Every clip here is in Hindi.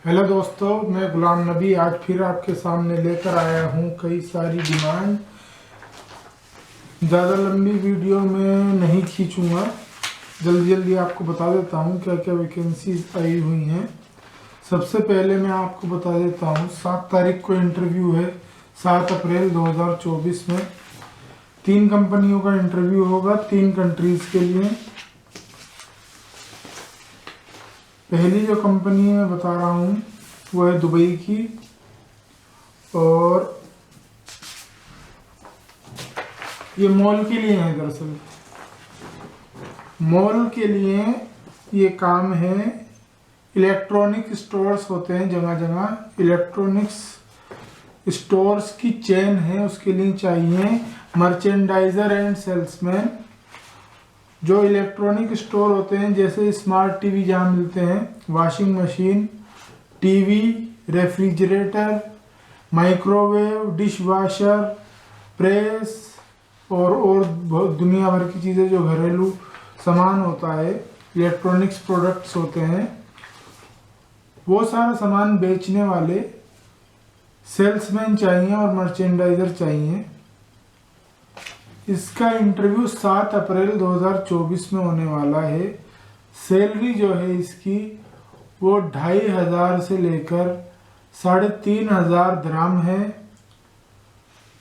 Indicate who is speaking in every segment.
Speaker 1: हेलो दोस्तों, मैं गुलाम नबी आज फिर आपके सामने लेकर आया हूँ कई सारी डिमांड। ज़्यादा लंबी वीडियो में नहीं खींचूँगा, जल्दी जल्दी आपको बता देता हूँ क्या क्या वैकेंसीज आई हुई हैं। सबसे पहले मैं आपको बता देता हूँ 7 तारीख को इंटरव्यू है, 7 अप्रैल 2024 में 3 कंपनियों का इंटरव्यू होगा, 3 कंट्रीज़ के लिए। पहली जो कंपनी मैं बता रहा हूँ वो है दुबई की, और ये मॉल के लिए है। दरअसल मॉल के लिए ये काम है। इलेक्ट्रॉनिक स्टोर्स होते हैं जगह जगह, इलेक्ट्रॉनिक्स स्टोर्स की चेन है, उसके लिए चाहिए मर्चेंडाइजर एंड सेल्समैन। जो इलेक्ट्रॉनिक स्टोर होते हैं जैसे स्मार्ट टीवी जहाँ मिलते हैं, washing machine, TV, refrigerator, microwave, dish washer, press और बहुत दुनिया भर की चीज़ें जो घरेलू सामान होता है, इलेक्ट्रॉनिक्स प्रोडक्ट्स होते हैं, वो सारा सामान बेचने वाले सेल्समैन चाहिए और मर्चेंडाइजर चाहिए। इसका इंटरव्यू 7 अप्रैल 2024 में होने वाला है। सैलरी जो है इसकी वो 2500 से लेकर 3500 दिरहम है।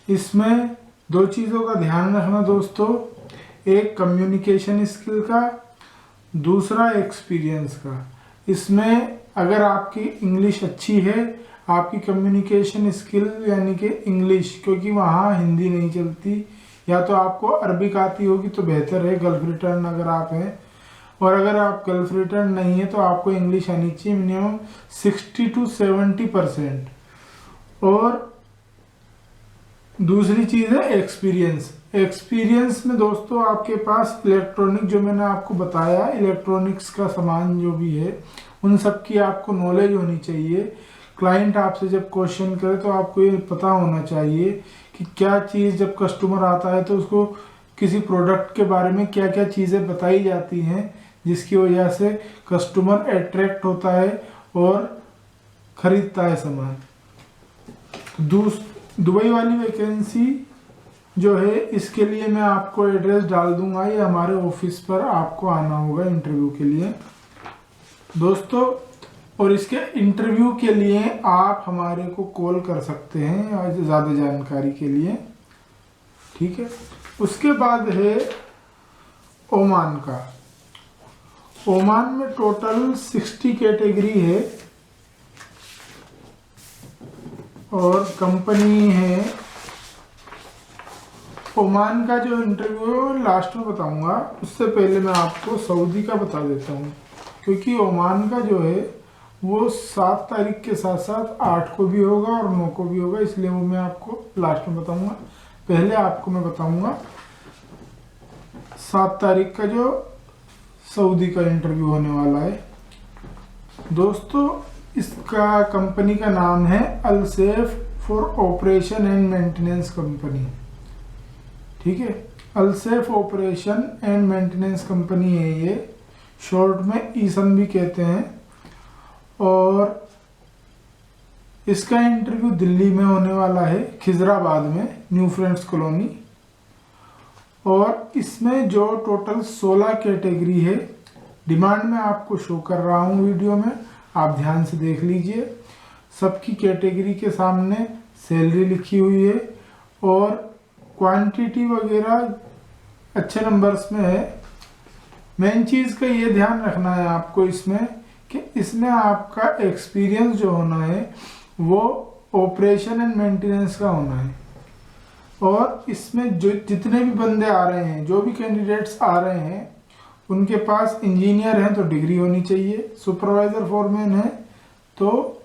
Speaker 1: इसमें 2 चीज़ों का ध्यान रखना दोस्तों, एक कम्युनिकेशन स्किल का, दूसरा एक्सपीरियंस का। इसमें अगर आपकी इंग्लिश अच्छी है, आपकी कम्युनिकेशन स्किल यानी कि इंग्लिश, क्योंकि वहाँ हिंदी नहीं चलती, या तो आपको अरबिक आती होगी तो बेहतर है, गल्फ रिटर्न अगर आप हैं, और अगर आप गल्फ रिटर्न नहीं है तो आपको इंग्लिश आनी चाहिए मिनिमम 60 to 70%। और दूसरी चीज़ है एक्सपीरियंस। एक्सपीरियंस में दोस्तों आपके पास इलेक्ट्रॉनिक, जो मैंने आपको बताया इलेक्ट्रॉनिक्स का सामान जो भी है, उन सब की आपको नॉलेज होनी चाहिए। क्लाइंट आपसे जब क्वेश्चन करे तो आपको ये पता होना चाहिए कि क्या चीज़, जब कस्टमर आता है तो उसको किसी प्रोडक्ट के बारे में क्या क्या चीज़ें बताई जाती हैं जिसकी वजह से कस्टमर अट्रैक्ट होता है और ख़रीदता है सामान। दुबई वाली वैकेंसी जो है, इसके लिए मैं आपको एड्रेस डाल दूंगा, ये हमारे ऑफिस पर आपको आना होगा इंटरव्यू के लिए दोस्तों। और इसके इंटरव्यू के लिए आप हमारे को कॉल कर सकते हैं ज़्यादा जानकारी के लिए, ठीक है। उसके बाद है ओमान का। ओमान में टोटल 60 कैटेगरी है और कंपनी है। ओमान का जो इंटरव्यू लास्ट में बताऊंगा, उससे पहले मैं आपको सऊदी का बता देता हूँ, क्योंकि ओमान का जो है वो 7 तारीख के साथ साथ 8 को भी होगा और 9 को भी होगा, इसलिए वो मैं आपको लास्ट में बताऊंगा। पहले आपको मैं बताऊंगा 7 तारीख का जो सऊदी का इंटरव्यू होने वाला है दोस्तों। इसका कंपनी का नाम है Al Saif for operation and maintenance company, ठीक है। Al Saif operation and maintenance company है ये, शॉर्ट में ईसन भी कहते हैं। और इसका इंटरव्यू दिल्ली में होने वाला है, खिजराबाद में, न्यू फ्रेंड्स कॉलोनी। और इसमें जो टोटल 16 कैटेगरी है, डिमांड में आपको शो कर रहा हूँ वीडियो में, आप ध्यान से देख लीजिए। सबकी कैटेगरी के सामने सैलरी लिखी हुई है और क्वांटिटी वगैरह अच्छे नंबर्स में है। मेन चीज़ का ये ध्यान रखना है आपको इसमें कि इसमें आपका एक्सपीरियंस जो होना है वो ऑपरेशन एंड मेंटेनेंस का होना है। और इसमें जो जितने भी बंदे आ रहे हैं, जो भी कैंडिडेट्स आ रहे हैं, उनके पास इंजीनियर हैं तो डिग्री होनी चाहिए, सुपरवाइज़र फोरमैन है तो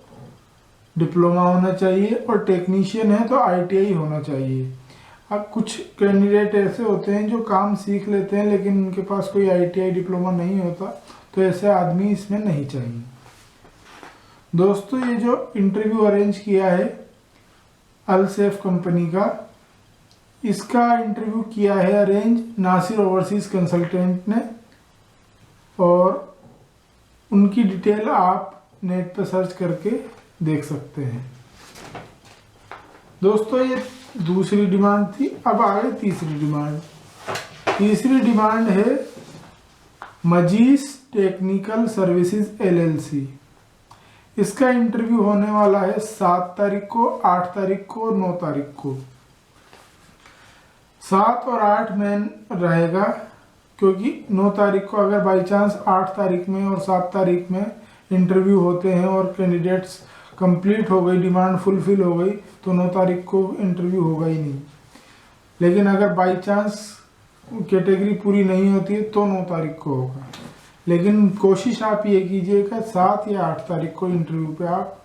Speaker 1: डिप्लोमा होना चाहिए, और टेक्नीशियन है तो ITI होना चाहिए। अब कुछ कैंडिडेट ऐसे होते हैं जो काम सीख लेते हैं लेकिन उनके पास कोई ITI डिप्लोमा नहीं होता, तो ऐसे आदमी इसमें नहीं चाहिए दोस्तों। ये जो इंटरव्यू अरेंज किया है अल सैफ कंपनी का, इसका इंटरव्यू किया है अरेंज नासिर ओवरसीज कंसल्टेंट ने, और उनकी डिटेल आप नेट पर सर्च करके देख सकते हैं। दोस्तों ये दूसरी डिमांड थी। अब आगे तीसरी डिमांड। तीसरी डिमांड है मजीस टेक्निकल सर्विसेज LLC। इसका इंटरव्यू होने वाला है 7 तारीख को, 8 तारीख को और 9 तारीख को। 7 और 8 में रहेगा, क्योंकि 9 तारीख को अगर बाई चांस 8 तारीख में और 7 तारीख में इंटरव्यू होते हैं और कैंडिडेट्स कंप्लीट हो गई, डिमांड फुलफिल हो गई, तो 9 तारीख को इंटरव्यू होगा ही नहीं। लेकिन अगर बाई चांस कैटेगरी पूरी नहीं होती है तो 9 तारीख को होगा। लेकिन कोशिश आप ये कीजिएगा 7 या 8 तारीख को इंटरव्यू पे आप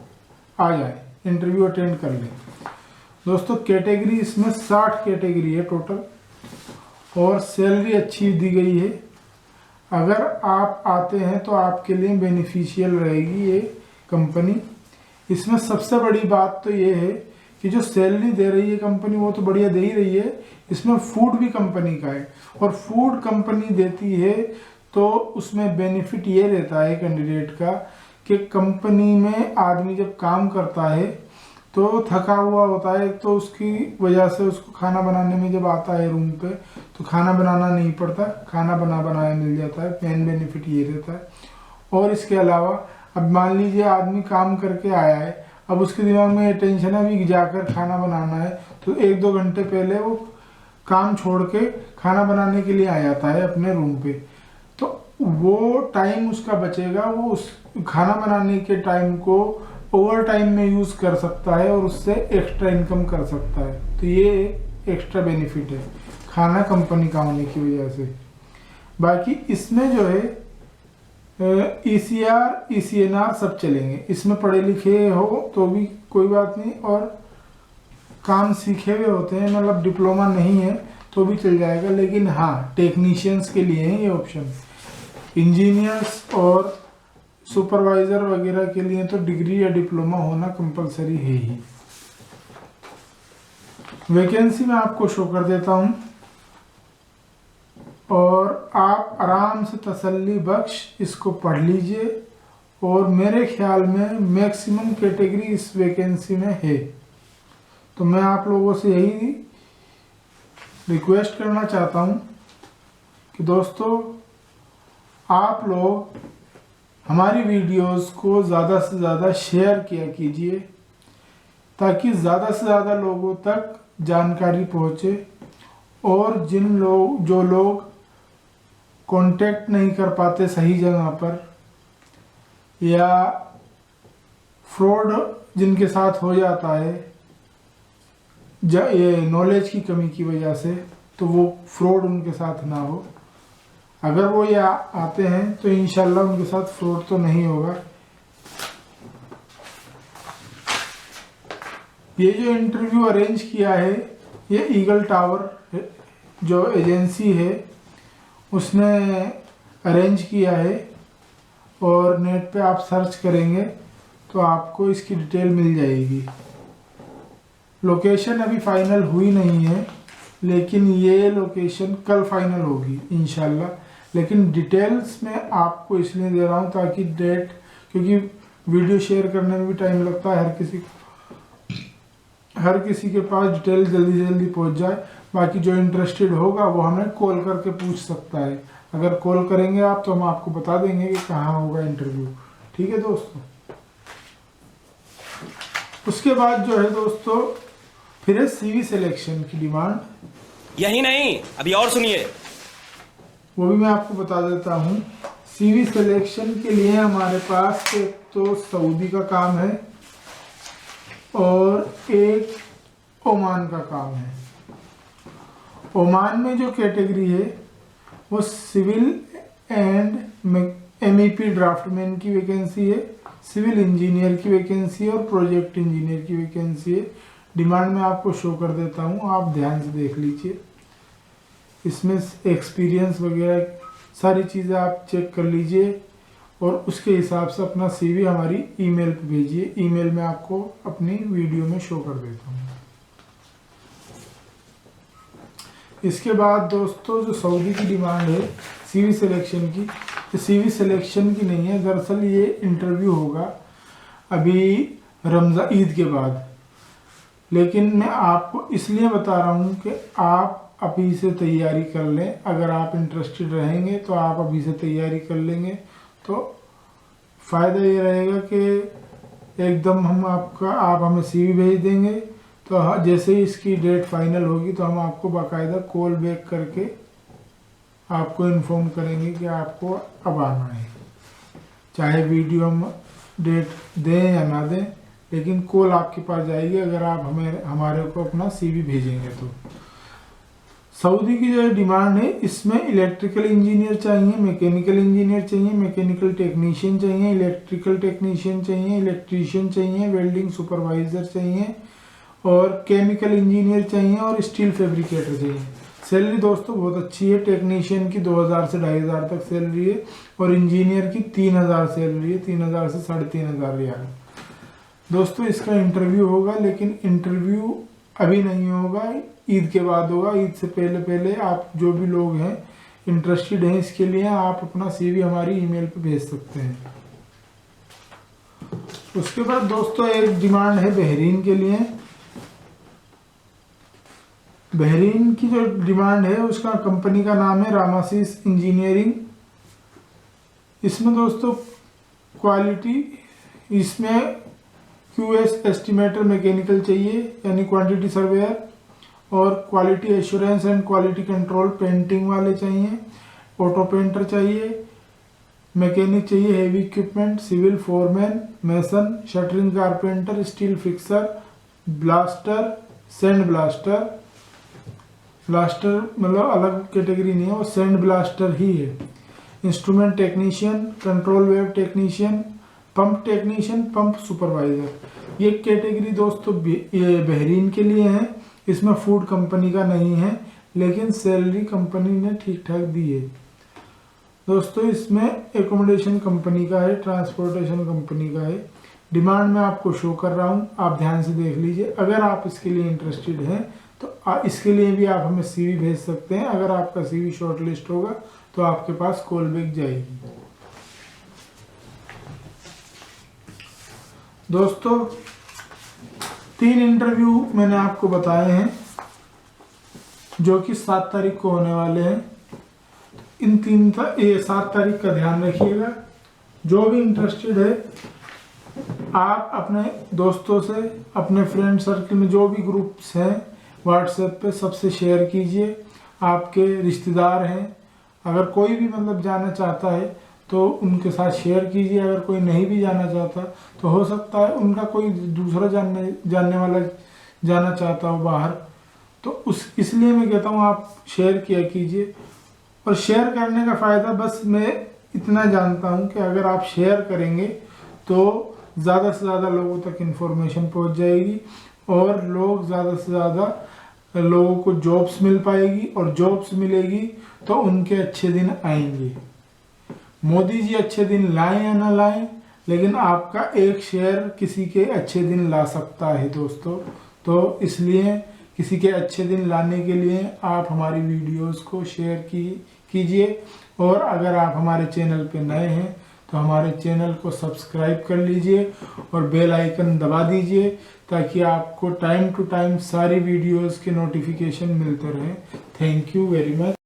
Speaker 1: आ जाए, इंटरव्यू अटेंड कर लें। दोस्तों कैटेगरी इसमें 60 कैटेगरी है टोटल और सैलरी अच्छी दी गई है। अगर आप आते हैं तो आपके लिए बेनिफिशियल रहेगी ये कंपनी। इसमें सबसे बड़ी बात तो ये है कि जो सैलरी दे रही है कंपनी वो तो बढ़िया दे ही रही है, इसमें फूड भी कंपनी का है। और फूड कंपनी देती है तो उसमें बेनिफिट ये रहता है कैंडिडेट का कि कंपनी में आदमी जब काम करता है तो थका हुआ होता है, तो उसकी वजह से उसको खाना बनाने में जब आता है रूम पे तो खाना बनाना नहीं पड़ता, खाना बनाया मिल जाता है। मेन बेनिफिट ये रहता है। और इसके अलावा अब मान लीजिए आदमी काम करके आया है, अब उसके दिमाग में ये टेंशन है भी जाकर खाना बनाना है, तो 1-2 घंटे पहले वो काम छोड़ के खाना बनाने के लिए आ जाता है अपने रूम पे। तो वो टाइम उसका बचेगा, वो उस खाना बनाने के टाइम को ओवर टाइम में यूज कर सकता है और उससे एक्स्ट्रा इनकम कर सकता है। तो ये एक्स्ट्रा बेनिफिट है खाना कंपनी का होने की वजह से। बाकी इसमें जो है ECR ECNR सब चलेंगे। इसमें पढ़े लिखे हो तो भी कोई बात नहीं, और काम सीखे हुए होते हैं, मतलब डिप्लोमा नहीं है तो भी चल जाएगा। लेकिन हाँ, टेक्नीशियंस के लिए है ये ऑप्शन। इंजीनियर्स और सुपरवाइजर वगैरह के लिए तो डिग्री या डिप्लोमा होना कंपलसरी है ही। वैकेंसी मैं आपको शो कर देता हूं और आप आराम से तसल्ली बख्श इसको पढ़ लीजिए। और मेरे ख्याल में मैक्सिमम कैटेगरी इस वैकेंसी में है। तो मैं आप लोगों से यही रिक्वेस्ट करना चाहता हूं कि दोस्तों आप लोग हमारी वीडियोस को ज़्यादा से ज़्यादा शेयर किया कीजिए ताकि ज़्यादा से ज़्यादा लोगों तक जानकारी पहुँचे। और जो लोग कांटेक्ट नहीं कर पाते सही जगह पर या फ्रॉड जिनके साथ हो जाता है ये नॉलेज की कमी की वजह से, तो वो फ्रॉड उनके साथ ना हो। अगर वो ये आते हैं तो इंशाल्लाह उनके साथ फ्रॉड तो नहीं होगा। ये जो इंटरव्यू अरेंज किया है ये ईगल टावर जो एजेंसी है उसने अरेंज किया है, और नेट पे आप सर्च करेंगे तो आपको इसकी डिटेल मिल जाएगी। लोकेशन अभी फाइनल हुई नहीं है, लेकिन ये लोकेशन कल फाइनल होगी इंशाल्लाह। लेकिन डिटेल्स में आपको इसलिए दे रहा हूँ ताकि डेट, क्योंकि वीडियो शेयर करने में भी टाइम लगता है, हर किसी के पास डिटेल जल्दी जल्दी पहुँच जाए। बाकी जो इंटरेस्टेड होगा वो हमें कॉल करके पूछ सकता है। अगर कॉल करेंगे आप तो हम आपको बता देंगे कि कहाँ होगा इंटरव्यू। ठीक है दोस्तों। उसके बाद जो है दोस्तों फिर है CV सिलेक्शन की डिमांड।
Speaker 2: यही नहीं, अभी और सुनिए,
Speaker 1: वो भी मैं आपको बता देता हूँ। CV सिलेक्शन के लिए हमारे पास एक तो सऊदी का काम है और एक ओमान का काम है। ओमान में जो कैटेगरी है वो सिविल एंड MEP ड्राफ्टमैन की वैकेंसी है, सिविल इंजीनियर की वैकेंसी है और प्रोजेक्ट इंजीनियर की वैकेंसी है। डिमांड में आपको शो कर देता हूँ, आप ध्यान से देख लीजिए। इसमें एक्सपीरियंस वगैरह सारी चीज़ें आप चेक कर लीजिए और उसके हिसाब से अपना CV हमारी ईमेल पे भेजिए। ईमेल में आपको अपनी वीडियो में शो कर देता हूँ। इसके बाद दोस्तों जो सऊदी की डिमांड है CV सिलेक्शन की, तो CV सिलेक्शन की नहीं है, दरअसल ये इंटरव्यू होगा अभी ईद के बाद। लेकिन मैं आपको इसलिए बता रहा हूँ कि आप अभी से तैयारी कर लें। अगर आप इंटरेस्टेड रहेंगे तो आप अभी से तैयारी कर लेंगे तो फ़ायदा ये रहेगा कि एकदम आप हमें CV भेज देंगे तो जैसे ही इसकी डेट फाइनल होगी तो हम आपको बाकायदा कॉल बैक करके आपको इन्फॉर्म करेंगे कि आपको अब आना है। चाहे वीडियो हम डेट दें या ना दें, लेकिन कॉल आपके पास जाएगी अगर आप हमारे को अपना CV भेजेंगे तो। सऊदी की जो डिमांड है इसमें इलेक्ट्रिकल इंजीनियर चाहिए, मैकेनिकल इंजीनियर चाहिए, मैकेनिकल टेक्नीशियन चाहिए, इलेक्ट्रिकल टेक्नीशियन चाहिए, इलेक्ट्रीशियन चाहिए, वेल्डिंग सुपरवाइजर चाहिए और केमिकल इंजीनियर चाहिए और स्टील फैब्रिकेटर चाहिए। सैलरी दोस्तों बहुत अच्छी है। टेक्नीशियन की 2000 से 2500 तक सैलरी है और इंजीनियर की 3000 सैलरी है, 3000 से 3500 रियाल। दोस्तों इसका इंटरव्यू होगा, लेकिन इंटरव्यू अभी नहीं होगा, ईद के बाद होगा। ईद से पहले आप जो भी लोग हैं इंटरेस्टेड हैं इसके लिए आप अपना CV हमारी ईमेल पे भेज सकते हैं। उसके बाद दोस्तों एक डिमांड है बहरीन के लिए। बहरीन की जो डिमांड है उसका कंपनी का नाम है रामासिस इंजीनियरिंग। इसमें दोस्तों क्वालिटी, इसमें QS एस्टिमेटर मैकेनिकल चाहिए यानी क्वांटिटी सर्वेयर, और quality assurance and quality control painting वाले चाहिए, ऑटो पेंटर चाहिए, मैकेनिक चाहिए, heavy equipment, civil foreman, mason, shuttering carpenter, steel fixer, blaster, sand blaster मतलब अलग कैटेगरी नहीं है, वो सैंड ब्लास्टर ही है, instrument technician, control wave technician, pump technician, pump supervisor. ये कैटेगरी दोस्तों ये बहरीन के लिए है। इसमें फूड कंपनी का नहीं है, लेकिन सैलरी कंपनी ने ठीक ठाक दी है। दोस्तों इसमें एकोमोडेशन कंपनी का है, ट्रांसपोर्टेशन कंपनी का है। डिमांड मैं आपको शो कर रहा हूँ, आप ध्यान से देख लीजिए। अगर आप इसके लिए इंटरेस्टेड हैं तो इसके लिए भी आप हमें CV भेज सकते हैं। अगर आपका CV शॉर्टलिस्ट होगा तो आपके पास कॉल बैक जाएगी। दोस्तों 3 इंटरव्यू मैंने आपको बताए हैं जो कि 7 तारीख को होने वाले हैं। इन 7 तारीख का ध्यान रखिएगा। जो भी इंटरेस्टेड है आप अपने दोस्तों से, अपने फ्रेंड सर्कल में जो भी ग्रुप्स हैं व्हाट्सएप पे सबसे शेयर कीजिए। आपके रिश्तेदार हैं, अगर कोई भी मतलब जाना चाहता है तो उनके साथ शेयर कीजिए। अगर कोई नहीं भी जाना चाहता तो हो सकता है उनका कोई दूसरा जानने वाला जाना चाहता हो बाहर, तो इसलिए मैं कहता हूँ आप शेयर किया कीजिए। और शेयर करने का फ़ायदा बस मैं इतना जानता हूँ कि अगर आप शेयर करेंगे तो ज़्यादा से ज़्यादा लोगों तक इन्फॉर्मेशन पहुँच जाएगी और लोग ज़्यादा से ज़्यादा लोगों को जॉब्स मिल पाएगी, और जॉब्स मिलेगी तो उनके अच्छे दिन आएंगे। मोदी जी अच्छे दिन लाएं या ना लाएं, लेकिन आपका एक शेयर किसी के अच्छे दिन ला सकता है दोस्तों। तो इसलिए किसी के अच्छे दिन लाने के लिए आप हमारी वीडियोस को शेयर कीजिए। और अगर आप हमारे चैनल पे नए हैं तो हमारे चैनल को सब्सक्राइब कर लीजिए और बेल आइकन दबा दीजिए ताकि आपको टाइम टू टाइम सारी वीडियोस के नोटिफिकेशन मिलते रहें। Thank you very much.